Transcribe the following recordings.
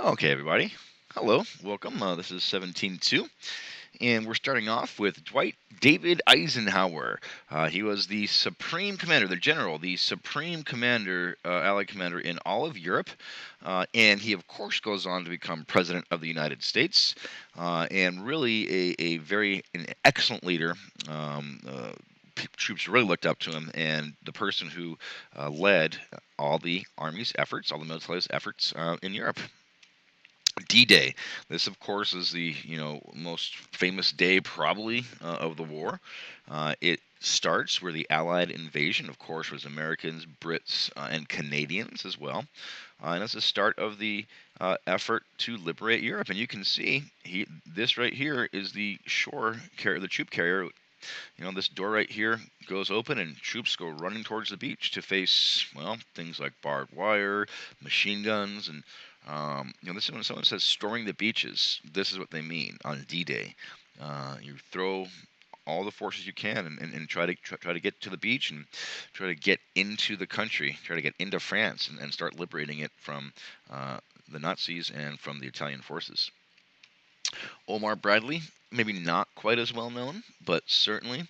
Okay, everybody. Hello, welcome. This is 17-2, and we're starting off with Dwight David Eisenhower. He was the supreme commander, the general, the supreme commander, Allied commander in all of Europe, and he, of course, goes on to become president of the United States, and really an excellent leader. Troops really looked up to him, and the person who led all the Army's efforts, all the military's efforts in Europe. D-Day. This, of course, is the most famous day probably of the war. It starts where the Allied invasion, of course, was Americans, Brits, and Canadians as well, and it's the start of the effort to liberate Europe. And you can see this right here is the shore carrier, the troop carrier. This door right here goes open, and troops go running towards the beach to face, well, things like barbed wire, machine guns, and this is when someone says storming the beaches. This is what they mean on D-Day. You throw all the forces you can and try to get to the beach and try to get into the country, try to get into France and start liberating it from the Nazis and from the Italian forces. Omar Bradley, maybe not quite as well known, but certainly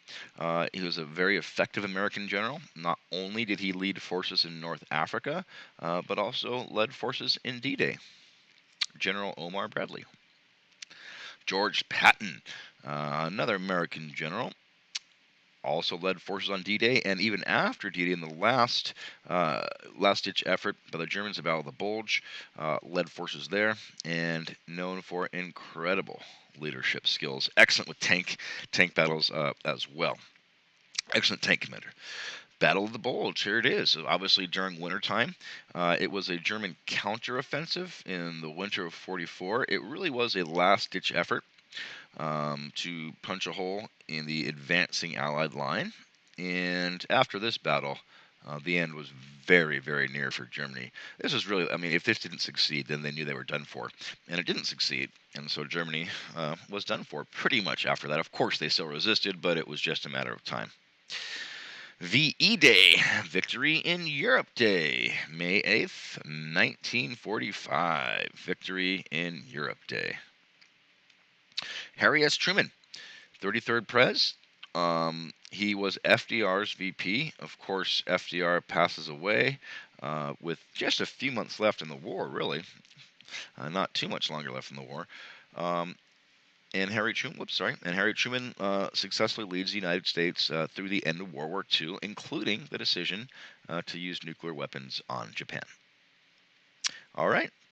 he was a very effective American general. Not only did he lead forces in North Africa, but also led forces in D-Day. General Omar Bradley. George Patton, another American general, also led forces on D-Day, and even after D-Day, in the last-ditch effort by the Germans at Battle of the Bulge, led forces there, and known for incredible leadership skills. Excellent with tank battles as well. Excellent tank commander. Battle of the Bulge, here it is. So obviously, during wintertime, it was a German counteroffensive in the winter of '44. It really was a last-ditch effort to punch a hole in the advancing Allied line. And after this battle, the end was very, very near for Germany. This was really, I mean, if this didn't succeed, then they knew they were done for. And it didn't succeed. And so Germany was done for pretty much after that. Of course, they still resisted, but it was just a matter of time. VE Day, Victory in Europe Day, May 8th, 1945. Victory in Europe Day. Harry S. Truman, 33rd Pres. He was FDR's VP. Of course, FDR passes away with just a few months left in the war, really. Not too much longer left in the war. And Harry Truman successfully leads the United States through the end of World War II, including the decision to use nuclear weapons on Japan. All right,